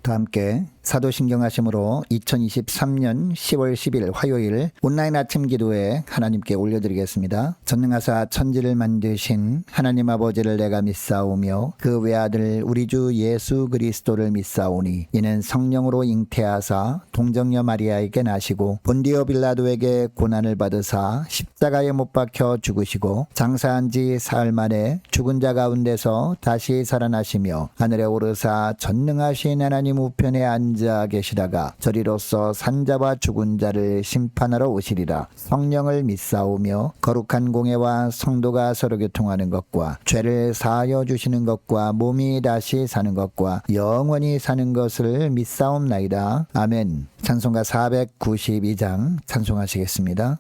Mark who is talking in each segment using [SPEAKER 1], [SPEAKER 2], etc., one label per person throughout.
[SPEAKER 1] 다 함께 사도신경 하심으로 2023년 10월 10일 화요일 온라인 아침 기도에 하나님께 올려드리겠습니다. 전능하사 천지를 만드신 하나님 아버지를 내가 믿사오며 그 외아들 우리 주 예수 그리스도를 믿사오니 이는 성령으로 잉태하사 동정녀 마리아에게 나시고 본디오 빌라도에게 고난을 받으사 십자가에 못 박혀 죽으시고 장사한 지 사흘 만에 죽은 자 가운데서 다시 살아나시며 하늘에 오르사 전능하신 하나님 우편에 앉아 계시다가 저리로서 산자와 죽은 자를 심판하러 오시리라. 성령을 믿사오며 거룩한 공예와 성도가 서로 교통하는 것과 죄를 사하여 주시는 것과 몸이 다시 사는 것과 영원히 사는 것을 믿사옵나이다. 아멘. 찬송가 492장 찬송하시겠습니다.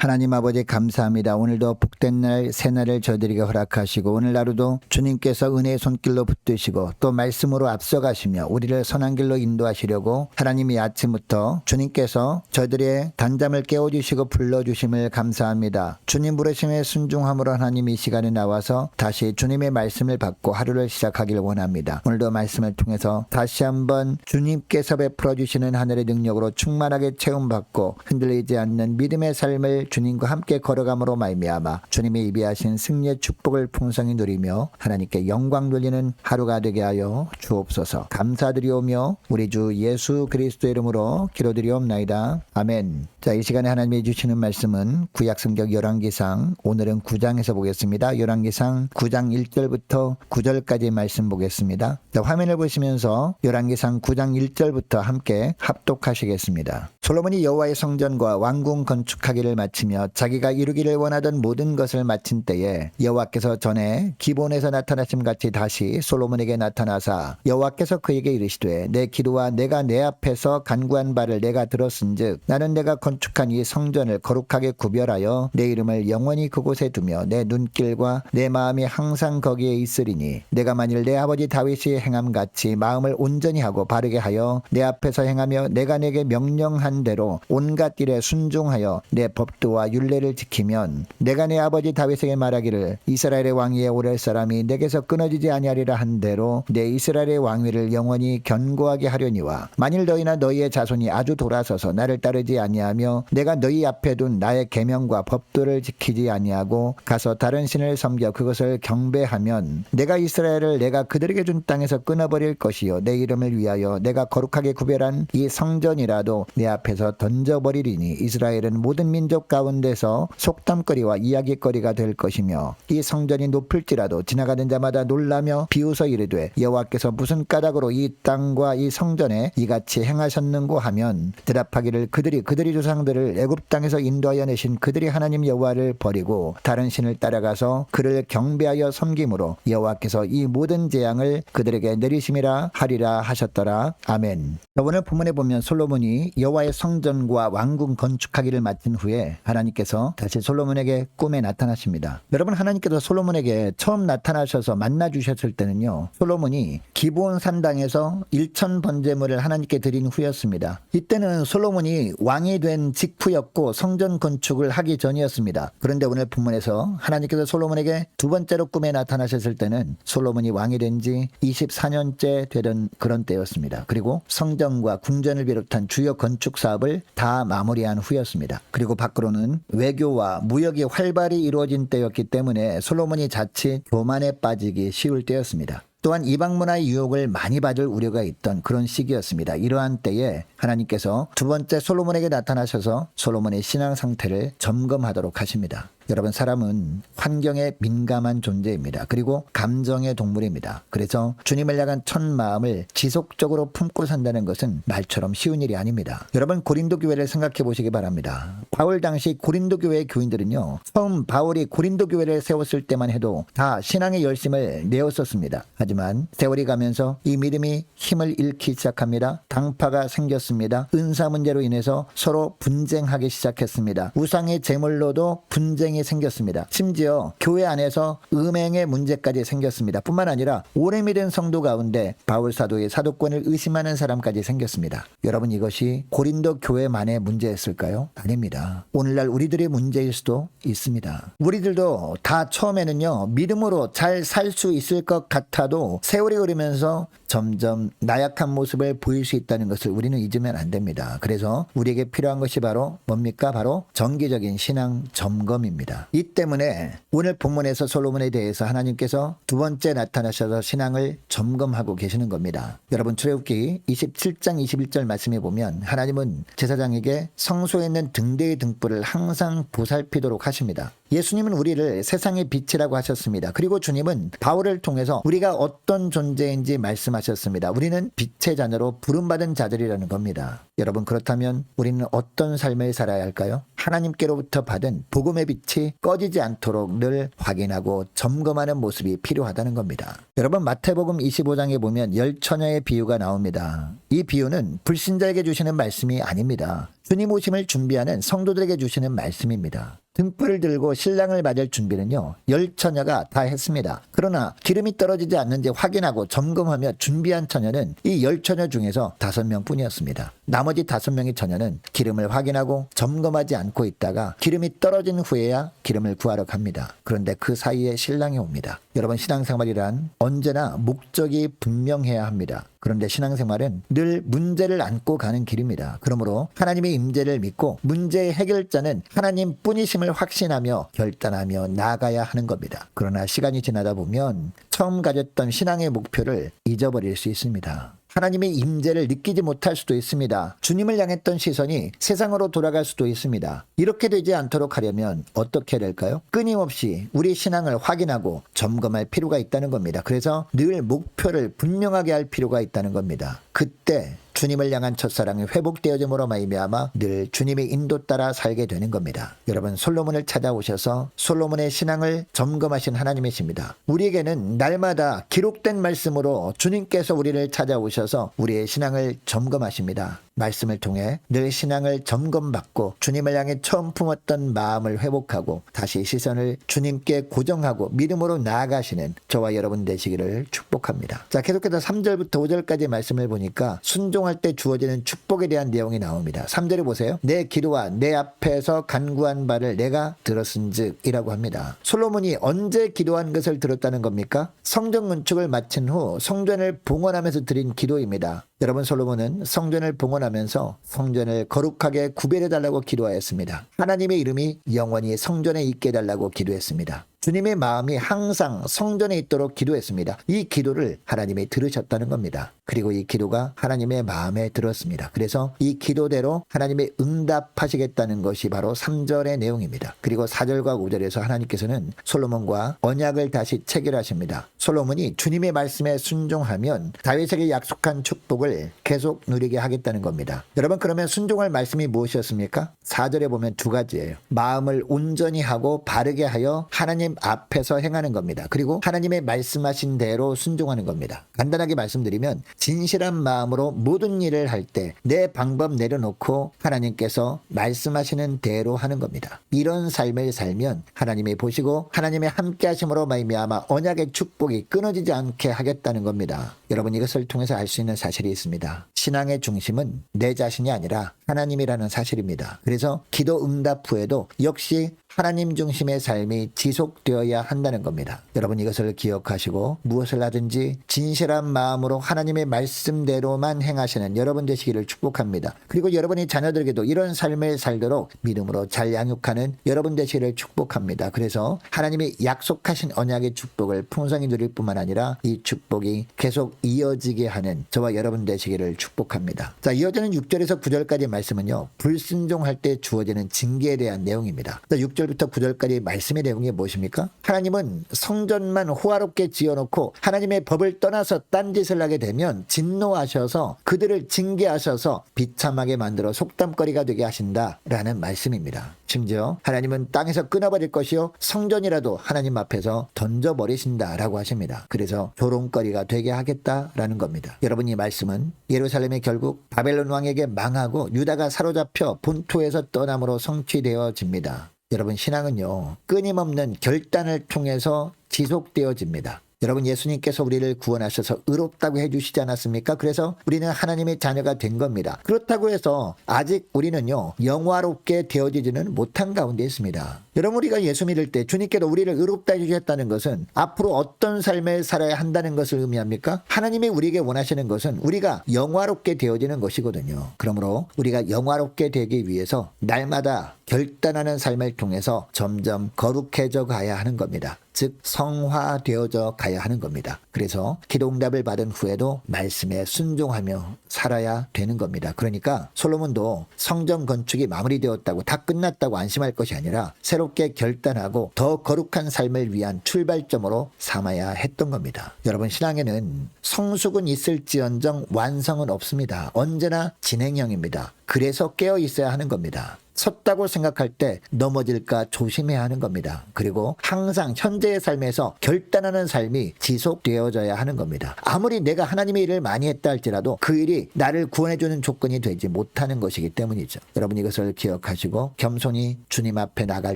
[SPEAKER 1] 하나님 아버지 감사합니다. 오늘도 복된 날 새날을 저희들에게 허락하시고 오늘 하루도 주님께서 은혜의 손길로 붙드시고 또 말씀으로 앞서가시며 우리를 선한 길로 인도하시려고 하나님이 아침부터 주님께서 저희들의 단잠을 깨워주시고 불러주심을 감사합니다. 주님 부르심에 순종함으로 하나님 이 시간에 나와서 다시 주님의 말씀을 받고 하루를 시작하길 원합니다. 오늘도 말씀을 통해서 다시 한번 주님께서 베풀어 주시는 하늘의 능력으로 충만하게 체험받고 흔들리지 않는 믿음의 삶을 주님과 함께 걸어감으로 말미암아 주님이 예비하신 승리의 축복을 풍성히 누리며 하나님께 영광 돌리는 하루가 되게 하여 주옵소서. 감사드리오며 우리 주 예수 그리스도의 이름으로 기도드리옵나이다. 아멘. 자, 이 시간에 하나님이 주시는 말씀은 구약성경 열왕기상 오늘은 9장에서 보겠습니다. 열왕기상 9장 1절부터 9절까지 말씀 보겠습니다. 자, 화면을 보시면서 열왕기상 9장 1절부터 함께 합독하시겠습니다. 솔로몬이 여호와의 성전과 왕궁 건축하기를 마친 마치며 자기가 이루기를 원하던 모든 것을 마친 때에 여호와께서 전에 기본에서 나타나심 같이 다시 솔로몬에게 나타나사 여호와께서 그에게 이르시되 내 기도와 내가 내 앞에서 간구한 바를 내가 들었은즉 나는 내가 건축한 이 성전을 거룩하게 구별하여 내 이름을 영원히 그곳에 두며 내 눈길과 내 마음이 항상 거기에 있으리니 내가 만일 내 아버지 다윗이 행함같이 마음을 온전히 하고 바르게 하여 내 앞에서 행하며 내가 내게 명령한 대로 온갖 일에 순종하여 내 법도와 율례를 지키면 내가 내 아버지 다윗에게 말하기를 이스라엘의 왕위에 오를 사람이 내게서 끊어지지 아니하리라 한 대로 내 이스라엘의 왕위를 영원히 견고하게 하려니와 만일 너희나 너희의 자손이 아주 돌아서서 나를 따르지 아니하며 내가 너희 앞에 둔 나의 계명과 법도를 지키지 아니하고 가서 다른 신을 섬겨 그것을 경배하면 내가 이스라엘을 내가 그들에게 준 땅에서 끊어버릴 것이요 내 이름을 위하여 내가 거룩하게 구별한 이 성전이라도 내 앞에서 던져버리리니 이스라엘은 모든 민족 가운데서 속담거리와 이야기거리가 될 것이며 이 성전이 높을지라도 지나가는 자마다 놀라며 비웃어 이르되 여호와께서 무슨 까닭으로 이 땅과 이 성전에 이같이 행하셨는고 하면 대답하기를 그들이 조상들을 애굽 땅에서 인도하여 내신 그들이 하나님 여호와를 버리고 다른 신을 따라가서 그를 경배하여 섬김으로 여호와께서 이 모든 재앙을 그들에게 내리심이라 하리라 하셨더라. 아멘. 오늘 본문에 보면 솔로몬이 여호와의 성전과 왕궁 건축하기를 마친 후에 하나님께서 다시 솔로몬에게 꿈에 나타나십니다. 여러분, 하나님께서 솔로몬에게 처음 나타나셔서 만나 주셨을 때는요, 솔로몬이 기브온 산당에서 1천 번제물을 하나님께 드린 후였습니다. 이때는 솔로몬이 왕이 된 직후였고 성전 건축을 하기 전이었습니다. 그런데 오늘 본문에서 하나님께서 솔로몬에게 두 번째로 꿈에 나타나셨을 때는 솔로몬이 왕이 된 지 24년째 되던 그런 때였습니다. 그리고 성전과 궁전을 비롯한 주요 건축 사업을 다 마무리한 후였습니다. 그리고 밖으로는 외교와 무역이 활발히 이루어진 때였기 때문에 솔로몬이 자칫 교만에 빠지기 쉬울 때였습니다. 또한 이방 문화의 유혹을 많이 받을 우려가 있던 그런 시기였습니다. 이러한 때에 하나님께서 두 번째 솔로몬에게 나타나셔서 솔로몬의 신앙 상태를 점검하도록 하십니다. 여러분, 사람은 환경에 민감한 존재입니다. 그리고 감정의 동물입니다. 그래서 주님을 향한 첫 마음을 지속적으로 품고 산다는 것은 말처럼 쉬운 일이 아닙니다. 여러분, 고린도 교회를 생각해 보시기 바랍니다. 바울 당시 고린도 교회의 교인들은요, 처음 바울이 고린도 교회를 세웠을 때만 해도 다 신앙의 열심을 내었었습니다. 하지만 세월이 가면서 이 믿음이 힘을 잃기 시작합니다. 당파가 생겼습니다. 은사 문제로 인해서 서로 분쟁하기 시작했습니다. 우상의 제물로도 분쟁이 생겼습니다. 심지어 교회 안에서 음행의 문제까지 생겼습니다. 뿐만 아니라 오래 믿은 성도 가운데 바울 사도의 사도권을 의심하는 사람까지 생겼습니다. 여러분, 이것이 고린도 교회만의 문제였을까요? 아닙니다. 오늘날 우리들의 문제일 수도 있습니다. 우리들도 다 처음에는요, 믿음으로 잘 살 수 있을 것 같아도 세월이 흐르면서 점점 나약한 모습을 보일 수 있다는 것을 우리는 잊으면 안 됩니다. 그래서 우리에게 필요한 것이 바로 뭡니까? 바로 정기적인 신앙 점검입니다. 이 때문에 오늘 본문에서 솔로몬에 대해서 하나님께서 두 번째 나타나셔서 신앙을 점검하고 계시는 겁니다. 여러분, 출애굽기 27장 21절 말씀에 보면 하나님은 제사장에게 성소에 있는 등대의 등불을 항상 보살피도록 하십니다. 예수님은 우리를 세상의 빛이라고 하셨습니다. 그리고 주님은 바울을 통해서 우리가 어떤 존재인지 말씀하셨습니다. 우리는 빛의 자녀로 부름받은 자들이라는 겁니다. 여러분, 그렇다면 우리는 어떤 삶을 살아야 할까요? 하나님께로부터 받은 복음의 빛이 꺼지지 않도록 늘 확인하고 점검하는 모습이 필요하다는 겁니다. 여러분, 마태복음 25장에 보면 열처녀의 비유가 나옵니다. 이 비유는 불신자에게 주시는 말씀이 아닙니다. 주님 오심을 준비하는 성도들에게 주시는 말씀입니다. 등불을 들고 신랑을 맞을 준비는요, 열처녀가 다 했습니다. 그러나 기름이 떨어지지 않는지 확인하고 점검하며 준비한 처녀는 이 열처녀 중에서 5명 뿐이었습니다. 나머지 5명의 처녀는 기름을 확인하고 점검하지 않고 있다가 기름이 떨어진 후에야 기름을 구하러 갑니다. 그런데 그 사이에 신랑이 옵니다. 여러분, 신앙생활이란 언제나 목적이 분명해야 합니다. 그런데 신앙생활은 늘 문제를 안고 가는 길입니다. 그러므로 하나님의 임재를 믿고 문제의 해결자는 하나님 뿐이심을 확신하며 결단하며 나아가야 하는 겁니다. 그러나 시간이 지나다 보면 처음 가졌던 신앙의 목표를 잊어버릴 수 있습니다. 하나님의 임재를 느끼지 못할 수도 있습니다. 주님을 향했던 시선이 세상으로 돌아갈 수도 있습니다. 이렇게 되지 않도록 하려면 어떻게 해야 될까요? 끊임없이 우리 신앙을 확인하고 점검할 필요가 있다는 겁니다. 그래서 늘 목표를 분명하게 할 필요가 있다는 겁니다. 그때 주님을 향한 첫사랑이 회복되어짐으로 말미암아 늘 주님의 인도 따라 살게 되는 겁니다. 여러분, 솔로몬을 찾아오셔서 솔로몬의 신앙을 점검하신 하나님이십니다. 우리에게는 날마다 기록된 말씀으로 주님께서 우리를 찾아오셔서 우리의 신앙을 점검하십니다. 말씀을 통해 늘 신앙을 점검받고 주님을 향해 처음 품었던 마음을 회복하고 다시 시선을 주님께 고정하고 믿음으로 나아가시는 저와 여러분 되시기를 축복합니다. 자, 계속해서 3절부터 5절까지 말씀을 보니까 순종할 때 주어지는 축복에 대한 내용이 나옵니다. 3절에 보세요. 내 기도와 내 앞에서 간구한 바를 내가 들었은즉 이라고 합니다. 솔로몬이 언제 기도한 것을 들었다는 겁니까? 성전 건축을 마친 후 성전을 봉헌하면서 드린 기도입니다. 여러분, 솔로몬은 성전을 봉헌하면서 성전을 거룩하게 구별해달라고 기도하였습니다. 하나님의 이름이 영원히 성전에 있게 해달라고 기도했습니다. 주님의 마음이 항상 성전에 있도록 기도했습니다. 이 기도를 하나님이 들으셨다는 겁니다. 그리고 이 기도가 하나님의 마음에 들었습니다. 그래서 이 기도대로 하나님이 응답하시겠다는 것이 바로 3절의 내용입니다. 그리고 4절과 5절에서 하나님께서는 솔로몬과 언약을 다시 체결하십니다. 솔로몬이 주님의 말씀에 순종하면 다윗에게 약속한 축복을 계속 누리게 하겠다는 겁니다. 여러분, 그러면 순종할 말씀이 무엇이었습니까? 4절에 보면 두 가지예요. 마음을 온전히 하고 바르게 하여 하나님 앞에서 행하는 겁니다. 그리고 하나님의 말씀하신 대로 순종하는 겁니다. 간단하게 말씀드리면 진실한 마음으로 모든 일을 할 때 내 방법 내려놓고 하나님께서 말씀하시는 대로 하는 겁니다. 이런 삶을 살면 하나님이 보시고 하나님의 함께 하심으로 말미암아 언약의 축복이 끊어지지 않게 하겠다는 겁니다. 여러분, 이것을 통해서 알 수 있는 사실이 있습니다. 신앙의 중심은 내 자신이 아니라 하나님이라는 사실입니다. 그래서 기도 응답 후에도 역시 하나님 중심의 삶이 지속되어야 한다는 겁니다. 여러분, 이것을 기억하시고 무엇을 하든지 진실한 마음으로 하나님의 말씀대로만 행하시는 여러분 되시기를 축복합니다. 그리고 여러분의 자녀들에게도 이런 삶을 살도록 믿음으로 잘 양육하는 여러분 되시기를 축복합니다. 그래서 하나님이 약속하신 언약의 축복을 풍성히 누릴 뿐만 아니라 이 축복이 계속 이어지게 하는 저와 여러분 되시기를 축복합니다. 자, 이어지는 6절에서 9절까지 말씀은요, 불순종할 때 주어지는 징계에 대한 내용입니다. 자, 6절부터 9절까지 말씀의 내용이 무엇입니까? 하나님은 성전만 호화롭게 지어놓고 하나님의 법을 떠나서 딴짓을 하게 되면 진노하셔서 그들을 징계하셔서 비참하게 만들어 속담거리가 되게 하신다라는 말씀입니다. 심지어 하나님은 땅에서 끊어버릴 것이요 성전이라도 하나님 앞에서 던져버리신다라고 하십니다. 그래서 조롱거리가 되게 하겠다라는 겁니다. 여러분, 이 말씀은 예루살렘이 결국 바벨론 왕에게 망하고 유다가 사로잡혀 본토에서 떠남으로 성취되어집니다. 여러분, 신앙은요, 끊임없는 결단을 통해서 지속되어집니다. 여러분, 예수님께서 우리를 구원하셔서 의롭다고 해주시지 않았습니까? 그래서 우리는 하나님의 자녀가 된 겁니다. 그렇다고 해서 아직 우리는요, 영화롭게 되어지지는 못한 가운데 있습니다. 여러분, 우리가 예수 믿을 때 주님께서 우리를 의롭다 해주셨다는 것은 앞으로 어떤 삶을 살아야 한다는 것을 의미합니까? 하나님이 우리에게 원하시는 것은 우리가 영화롭게 되어지는 것이거든요. 그러므로 우리가 영화롭게 되기 위해서 날마다 결단하는 삶을 통해서 점점 거룩해져 가야 하는 겁니다. 즉 성화되어져 가야 하는 겁니다. 그래서 기도응답을 받은 후에도 말씀에 순종하며 살아야 되는 겁니다. 그러니까 솔로몬도 성전 건축이 마무리되었다고 다 끝났다고 안심할 것이 아니라 새롭게 결단하고 더 거룩한 삶을 위한 출발점으로 삼아야 했던 겁니다. 여러분, 신앙에는 성숙은 있을지언정 완성은 없습니다. 언제나 진행형입니다. 그래서 깨어 있어야 하는 겁니다. 섰다고 생각할 때 넘어질까 조심해야 하는 겁니다. 그리고 항상 현재의 삶에서 결단하는 삶이 지속되어져야 하는 겁니다. 아무리 내가 하나님의 일을 많이 했다 할지라도 그 일이 나를 구원해주는 조건이 되지 못하는 것이기 때문이죠. 여러분, 이것을 기억하시고 겸손히 주님 앞에 나갈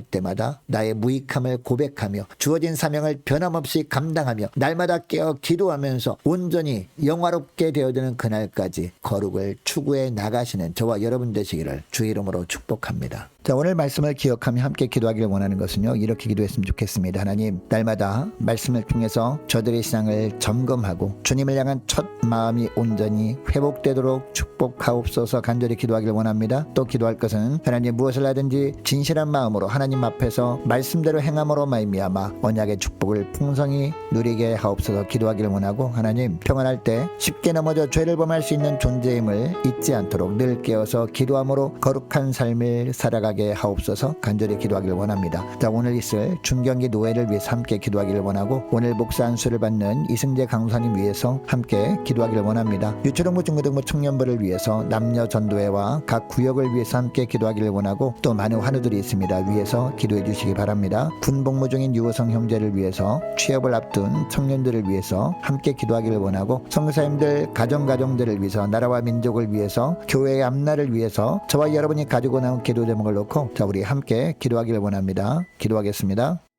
[SPEAKER 1] 때마다 나의 무익함을 고백하며 주어진 사명을 변함없이 감당하며 날마다 깨어 기도하면서 온전히 영화롭게 되어지는 그날까지 거룩을 추구해 나가시는 저와 여러분 되시기를 주 이름으로 축복합니다. 자, 오늘 말씀을 기억하며 함께 기도하기를 원하는 것은요, 이렇게 기도했으면 좋겠습니다. 하나님, 날마다 말씀을 통해서 저들의 신앙을 점검하고 주님을 향한 첫 마음이 온전히 회복되도록 축복하옵소서 간절히 기도하기를 원합니다. 또 기도할 것은 하나님, 무엇을 하든지 진실한 마음으로 하나님 앞에서 말씀대로 행함으로 말미암아 언약의 축복을 풍성히 누리게 하옵소서 기도하기를 원하고, 하나님, 평안할 때 쉽게 넘어져 죄를 범할 수 있는 존재임을 잊지 않도록 늘 깨어서 기도함으로 거룩한 삶을 살아가게 하게 하옵소서 간절히 기도하기를 원합니다. 자, 오늘 있을 중경기 노회를 위해서 함께 기도하기를 원하고 오늘 목사 안수를 받는 이승재 강사님 위해서 함께 기도하기를 원합니다. 유초등부 중고등부 청년부를 위해서 남녀 전도회와 각 구역을 위해서 함께 기도하기를 원하고 또 많은 환우들이 있습니다. 위해서 기도해 주시기 바랍니다. 군 복무 중인 유호성 형제를 위해서 취업을 앞둔 청년들을 위해서 함께 기도하기를 원하고 선교사님들 가정들을 위해서 나라와 민족을 위해서 교회의 앞날을 위해서 저와 여러분이 가지고 나온 기도 제목을 놓고 자 우리 함께 기도하기를 원합니다. 기도하겠습니다.